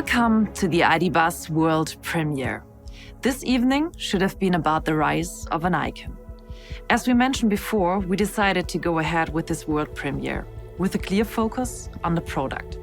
Welcome to the Bus World Premiere. This evening should have been about the rise of an icon. As we mentioned before, we decided to go ahead with this world premiere with a clear focus on the product.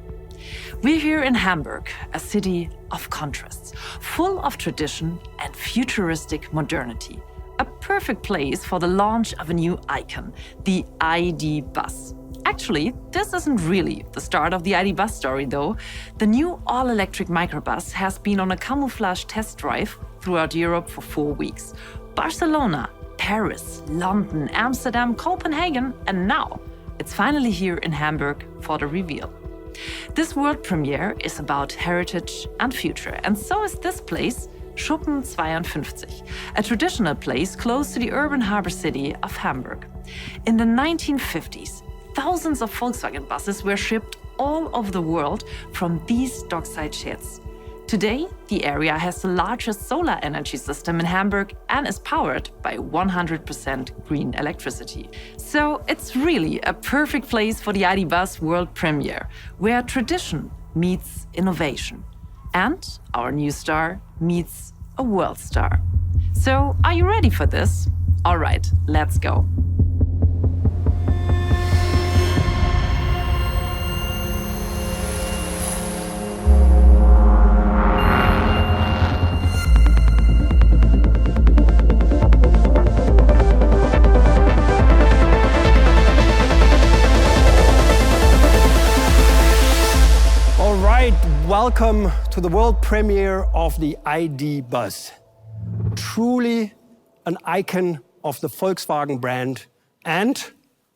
We're here in Hamburg, a city of contrasts, full of tradition and futuristic modernity. A perfect place for the launch of a new icon, the ID Bus. Actually, this isn't really the start of the ID Bus story though. The new all-electric microbus has been on a camouflage test drive throughout Europe for 4 weeks. Barcelona, Paris, London, Amsterdam, Copenhagen, and now it's finally here in Hamburg for the reveal. This world premiere is about heritage and future, and so is this place, Schuppen 52, a traditional place close to the urban harbor city of Hamburg. In the 1950s, thousands of Volkswagen buses were shipped all over the world from these dockside sheds. Today, the area has the largest solar energy system in Hamburg and is powered by 100% green electricity. So it's really a perfect place for the ID Bus world premiere, where tradition meets innovation. And our new star meets a world star. So are you ready for this? All right, let's go. Welcome to the world premiere of the ID Bus. Truly an icon of the Volkswagen brand. And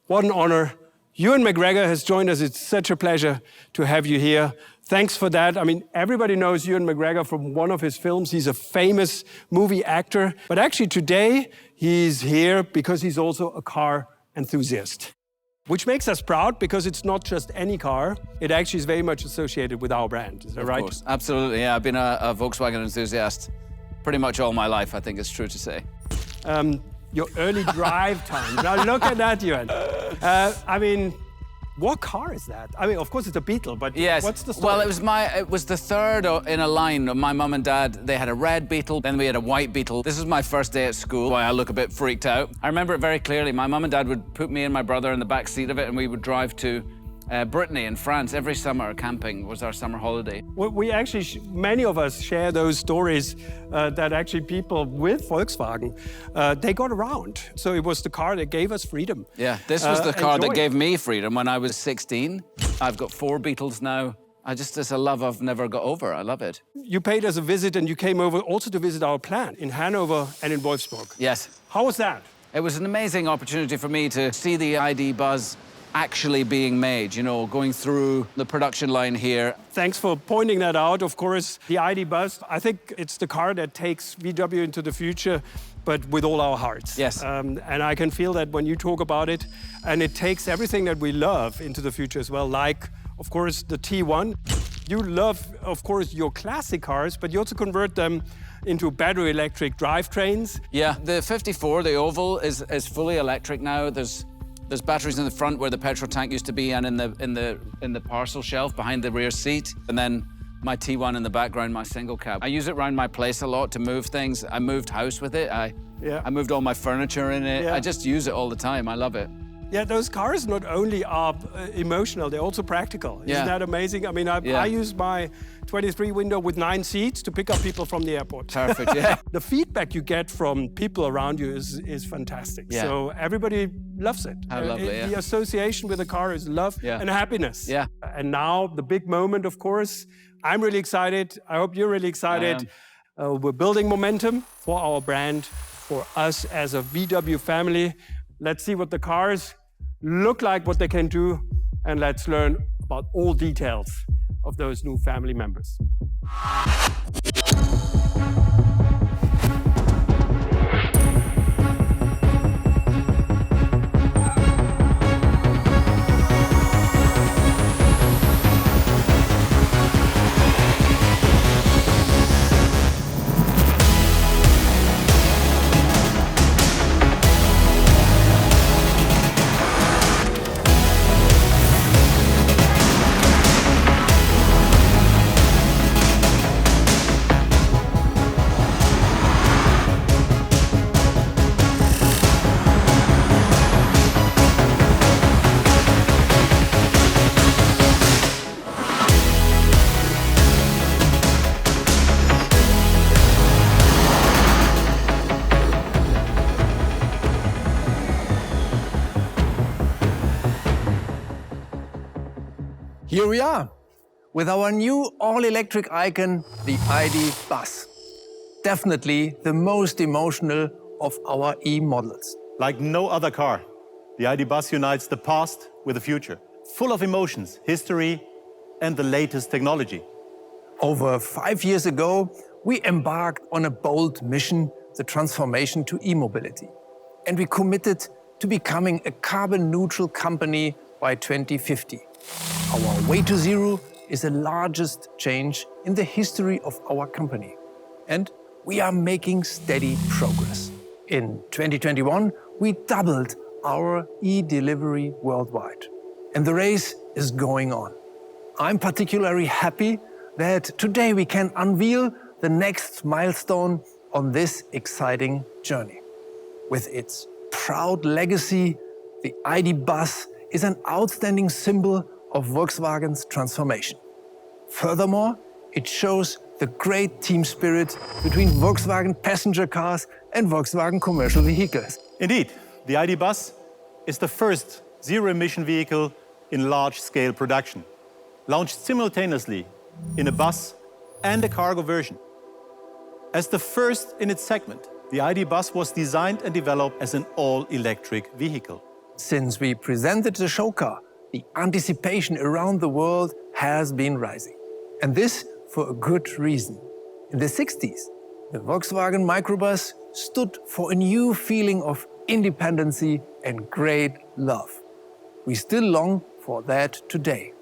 what an honor, Ewan McGregor has joined us. It's such a pleasure to have you here. Thanks for that. I mean, everybody knows Ewan McGregor from one of his films. He's a famous movie actor. But actually today, he's here because he's also a car enthusiast. Which makes us proud because it's not just any car. It actually is very much associated with our brand. Is that right? Of course, absolutely. Yeah, I've been a Volkswagen enthusiast pretty much all my life, I think it's true to say. Your early drive times. Now look at that, Ewan. I mean, what car is that? I mean, of course it's a Beetle, but yes. What's the story? Well, it was the third in a line. My mum and dad, they had a red Beetle, then we had a white Beetle. This was my first day at school, why I look a bit freaked out. I remember it very clearly. My mum and dad would put me and my brother in the back seat of it, and we would drive to Brittany in France every summer. Camping was our summer holiday. We actually, many of us share those stories that actually people with Volkswagen, they got around. So it was the car that gave us freedom. Yeah, this was the car that gave me freedom when I was 16. I've got 4 Beetles now. It's a love I've never got over. I love it. You paid us a visit and you came over also to visit our plant in Hanover and in Wolfsburg. Yes. How was that? It was an amazing opportunity for me to see the ID Buzz actually being made, you know, going through the production line here. Thanks for pointing that out. Of course, the ID Buzz, I think it's the car that takes VW into the future, but with all our hearts. Yes. And I can feel that when you talk about it, and it takes everything that we love into the future as well, like, of course, the T1. You love, of course, your classic cars, but you also convert them into battery electric drivetrains. Yeah, the 54, the oval, is fully electric now. There's batteries in the front where the petrol tank used to be, and in the parcel shelf behind the rear seat. And then my T1 in the background, my single cab. I use it around my place a lot to move things. I moved house with it. I moved all my furniture in it. I just use it all the time. I love it. Yeah, those cars not only are emotional, they're also practical. Isn't that amazing? I mean, I use my 23 window with 9 seats to pick up people from the airport. Perfect, yeah. The feedback you get from people around you is fantastic. Yeah. So everybody loves it. How lovely, The association with the car is love and happiness. Yeah. And now the big moment, of course. I'm really excited. I hope you're really excited. We're building momentum for our brand, for us as a VW family. Let's see what the cars look like, what they can do, and let's learn about all details of those new family members. Here we are, with our new all-electric icon, the ID. Bus. Definitely the most emotional of our E-models. Like no other car, the ID. Bus unites the past with the future, full of emotions, history, and the latest technology. Over 5 years ago, we embarked on a bold mission, the transformation to e-mobility. And we committed to becoming a carbon-neutral company by 2050. Our way to zero is the largest change in the history of our company. And we are making steady progress. In 2021, we doubled our e-delivery worldwide. And the race is going on. I'm particularly happy that today we can unveil the next milestone on this exciting journey. With its proud legacy, the ID. Bus is an outstanding symbol of Volkswagen's transformation. Furthermore, it shows the great team spirit between Volkswagen passenger cars and Volkswagen commercial vehicles. Indeed, the ID. Bus is the first zero-emission vehicle in large-scale production, launched simultaneously in a bus and a cargo version. As the first in its segment, the ID. Bus was designed and developed as an all-electric vehicle. Since we presented the show car, the anticipation around the world has been rising. And this for a good reason. In the 60s, the Volkswagen microbus stood for a new feeling of independency and great love. We still long for that today.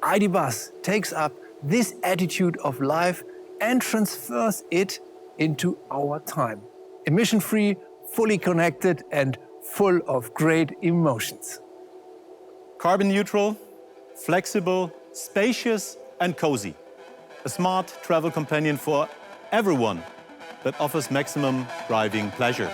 ID. Bus takes up this attitude of life and transfers it into our time. Emission-free, fully connected, and full of great emotions. Carbon neutral, flexible, spacious, and cozy. A smart travel companion for everyone that offers maximum driving pleasure.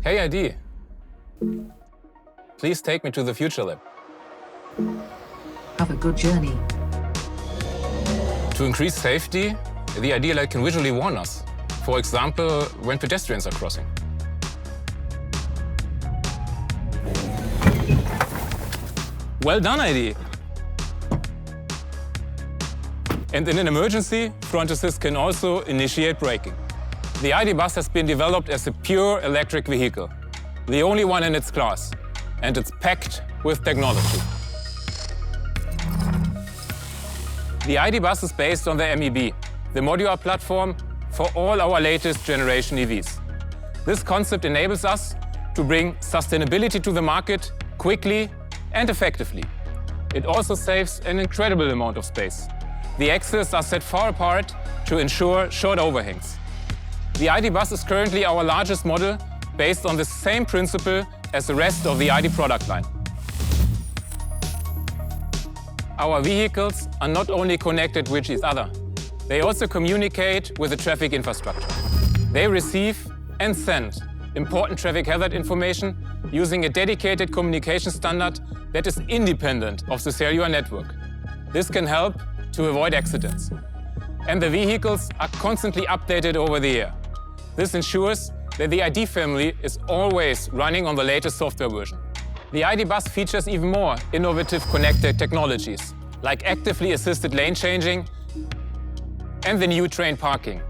Hey ID, please take me to the Future Lab. Have a good journey. To increase safety, the ID light can visually warn us. For example, when pedestrians are crossing. Well done, ID. And in an emergency, front assist can also initiate braking. The ID. Bus has been developed as a pure electric vehicle, the only one in its class, and it's packed with technology. The ID. Bus is based on the MEB, the modular platform for all our latest generation EVs. This concept enables us to bring sustainability to the market quickly and effectively. It also saves an incredible amount of space. The axles are set far apart to ensure short overhangs. The ID. Bus is currently our largest model, based on the same principle as the rest of the ID. product line. Our vehicles are not only connected with each other, they also communicate with the traffic infrastructure. They receive and send important traffic hazard information using a dedicated communication standard that is independent of the cellular network. This can help to avoid accidents. And the vehicles are constantly updated over the air. This ensures that the ID family is always running on the latest software version. The ID. Bus features even more innovative connected technologies, like actively assisted lane changing and the new train parking.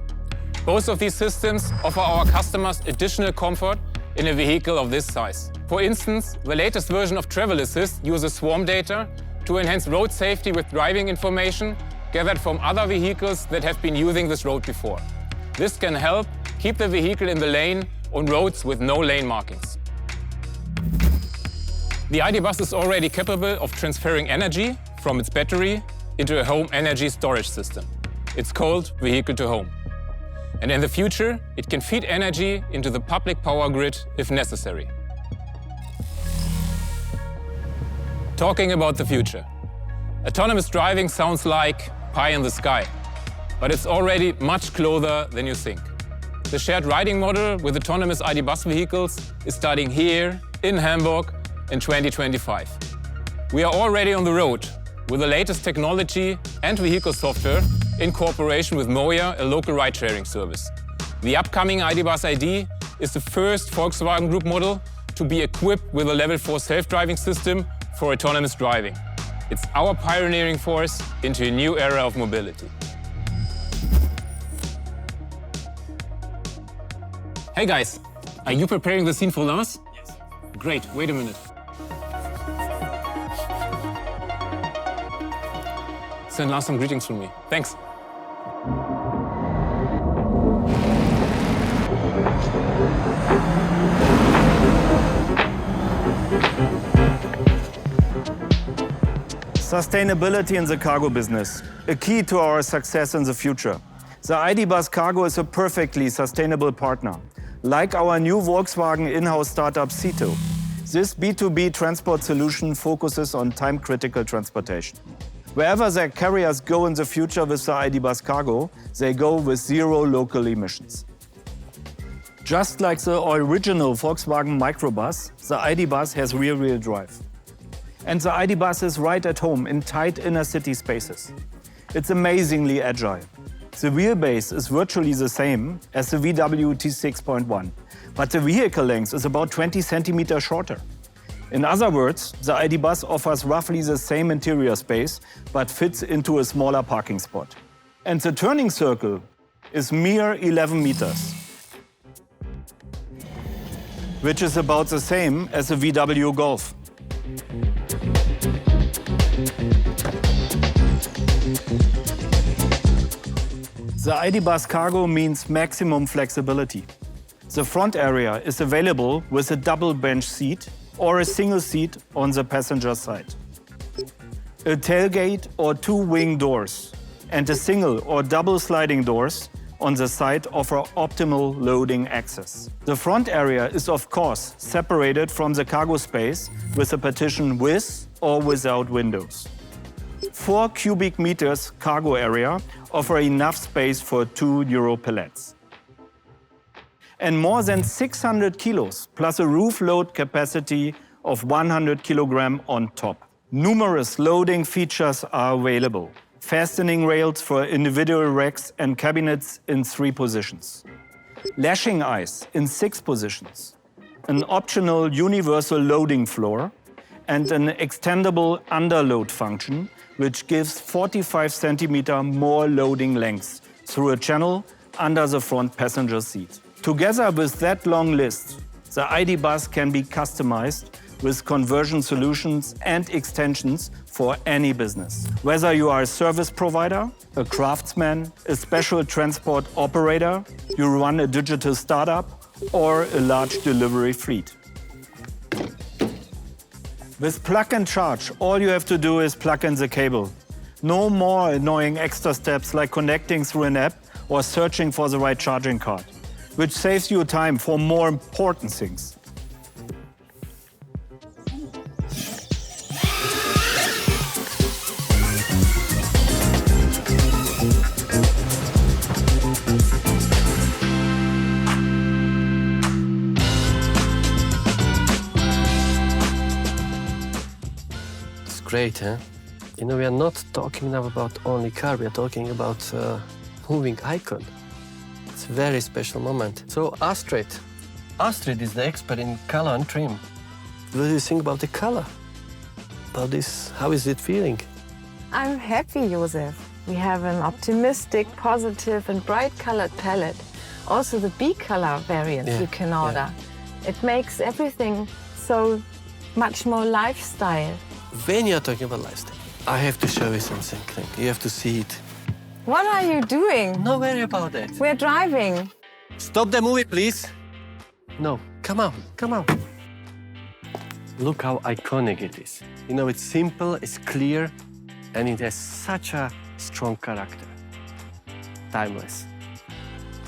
Both of these systems offer our customers additional comfort in a vehicle of this size. For instance, the latest version of Travel Assist uses swarm data to enhance road safety with driving information gathered from other vehicles that have been using this road before. This can help keep the vehicle in the lane on roads with no lane markings. The ID. Bus is already capable of transferring energy from its battery into a home energy storage system. It's called Vehicle to Home. And in the future, it can feed energy into the public power grid if necessary. Talking about the future. Autonomous driving sounds like pie in the sky, but it's already much closer than you think. The shared riding model with autonomous ID. Bus vehicles is starting here in Hamburg in 2025. We are already on the road with the latest technology and vehicle software in cooperation with Moja, a local ride-sharing service. The upcoming ID. Bus ID is the first Volkswagen Group model to be equipped with a Level 4 self-driving system for autonomous driving. It's our pioneering force into a new era of mobility. Hey guys, are you preparing the scene for Lars? Yes. Great, wait a minute. Send Lars some greetings from me. Thanks. Sustainability in the cargo business, a key to our success in the future. The ID. Bus Cargo is a perfectly sustainable partner, like our new Volkswagen in-house startup Cito. This B2B transport solution focuses on time-critical transportation. Wherever their carriers go in the future with the ID. Bus Cargo, they go with zero local emissions. Just like the original Volkswagen microbus, the ID. Bus has rear-wheel drive. And the ID. Bus is right at home in tight inner-city spaces. It's amazingly agile. The wheelbase is virtually the same as the VW T6.1, but the vehicle length is about 20 centimeters shorter. In other words, the ID. Bus offers roughly the same interior space, but fits into a smaller parking spot. And the turning circle is mere 11 meters, which is about the same as the VW Golf. The ID. Bus Cargo means maximum flexibility. The front area is available with a double bench seat or a single seat on the passenger side. A tailgate or two wing doors and a single or double sliding doors on the side offer optimal loading access. The front area is of course separated from the cargo space with a partition with or without windows. 4 cubic meters cargo area offer enough space for 2 Euro pallets. And more than 600 kilos plus a roof load capacity of 100 kilograms on top. Numerous loading features are available. Fastening rails for individual racks and cabinets in 3 positions. Lashing eyes in 6 positions. An optional universal loading floor and an extendable underload function which gives 45 centimeter more loading length through a channel under the front passenger seat. Together with that long list, the ID. Bus can be customized with conversion solutions and extensions for any business. Whether you are a service provider, a craftsman, a special transport operator, you run a digital startup, or a large delivery fleet. With plug and charge, all you have to do is plug in the cable. No more annoying extra steps like connecting through an app or searching for the right charging card, which saves you time for more important things. Great, huh? You know, we are not talking now about only car, we are talking about moving icon. It's a very special moment. So Astrid is the expert in color and trim. What do you think about the color? About this, how is it feeling? I'm happy, Josef. We have an optimistic, positive and bright colored palette. Also the B-color variant you can order. It makes everything so much more lifestyle. When you're talking about lifestyle, I have to show you something. You have to see it. What are you doing? No worry about it. We're driving. Stop the movie, please. No, come on, come on. Look how iconic it is. You know, it's simple, it's clear, And it has such a strong character. Timeless.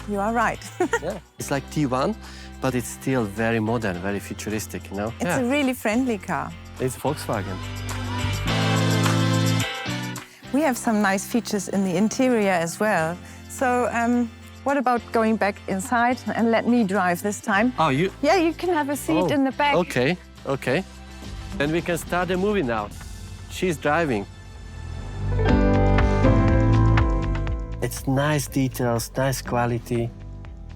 You are right. Yeah. It's like T1, but it's still very modern, very futuristic, you know? It's a really friendly car. It's Volkswagen. We have some nice features in the interior as well. So what about going back inside and let me drive this time? Oh, you? Yeah, you can have a seat in the back. Okay, okay. Then we can start the movie now. She's driving. It's nice details, nice quality.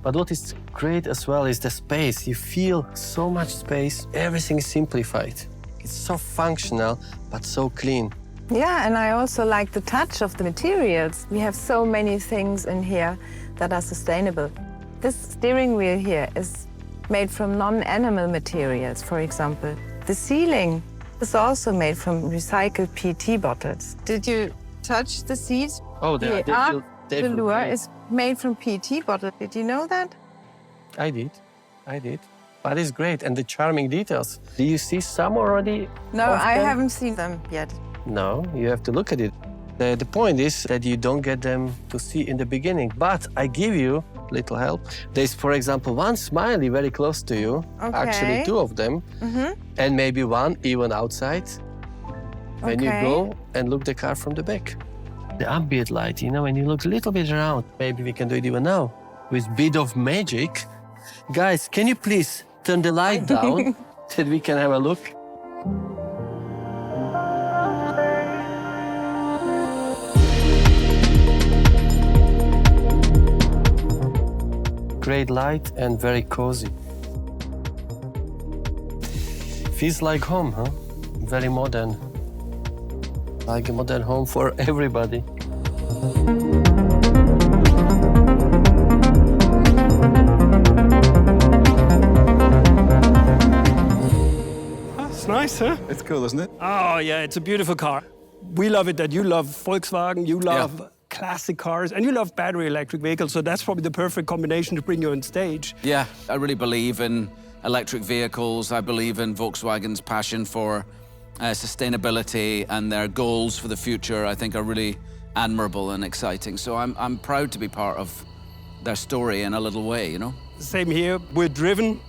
But what is great as well is the space. You feel so much space. Everything is simplified. It's so functional, but so clean. Yeah, and I also like the touch of the materials. We have so many things in here that are sustainable. This steering wheel here is made from non-animal materials, for example. The ceiling is also made from recycled PET bottles. Did you touch the seats? Oh, the velour is made from PET bottles. Did you know that? I did. But it's great, and the charming details. Do you see some already? No, I haven't seen them yet. No, you have to look at it. The point is that you don't get them to see in the beginning, but I give you a little help. There's, for example, one smiley very close to you, actually two of them, and maybe one even outside when you go and look the car from the back. The ambient light, you know, when you look a little bit around, maybe we can do it even now, with a bit of magic. Guys, can you please turn the light down that we can have a look? Great light and very cozy. Feels like home, huh? Very modern. Like a modern home for everybody. It's nice, huh? It's cool, isn't it? Oh, yeah, it's a beautiful car. We love it that you love Volkswagen, you love classic cars, and you love battery electric vehicles, so that's probably the perfect combination to bring you on stage. Yeah, I really believe in electric vehicles. I believe in Volkswagen's passion for sustainability, and their goals for the future, I think, are really admirable and exciting. So I'm proud to be part of their story in a little way, you know? Same here. We're driven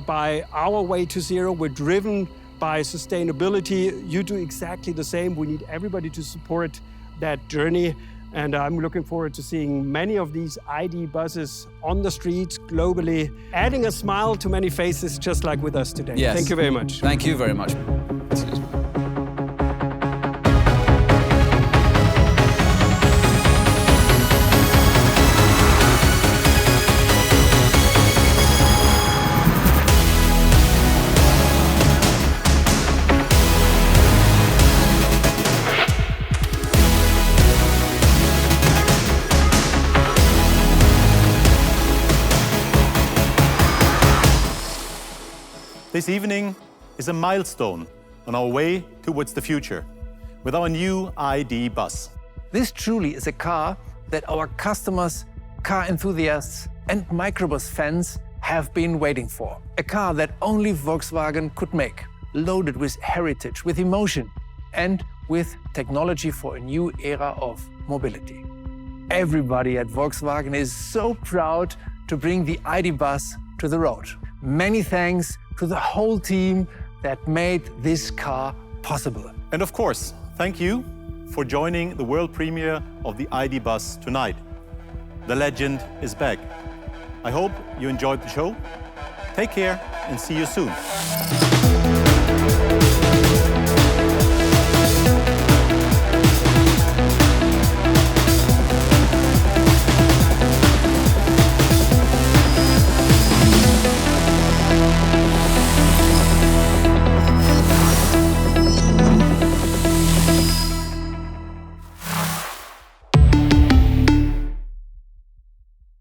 by our way to zero. We're driven by sustainability. You do exactly the same. We need everybody to support that journey. And I'm looking forward to seeing many of these ID buses on the streets globally, adding a smile to many faces, just like with us today. Yes. Thank you very much. Thank you very much. This evening is a milestone on our way towards the future with our new ID bus. This truly is a car that our customers, car enthusiasts, and microbus fans have been waiting for. A car that only Volkswagen could make, loaded with heritage, with emotion, and with technology for a new era of mobility. Everybody at Volkswagen is so proud to bring the ID bus to the road. Many thanks to the whole team that made this car possible. And of course, thank you for joining the world premiere of the ID bus tonight. The legend is back. I hope you enjoyed the show. Take care and see you soon.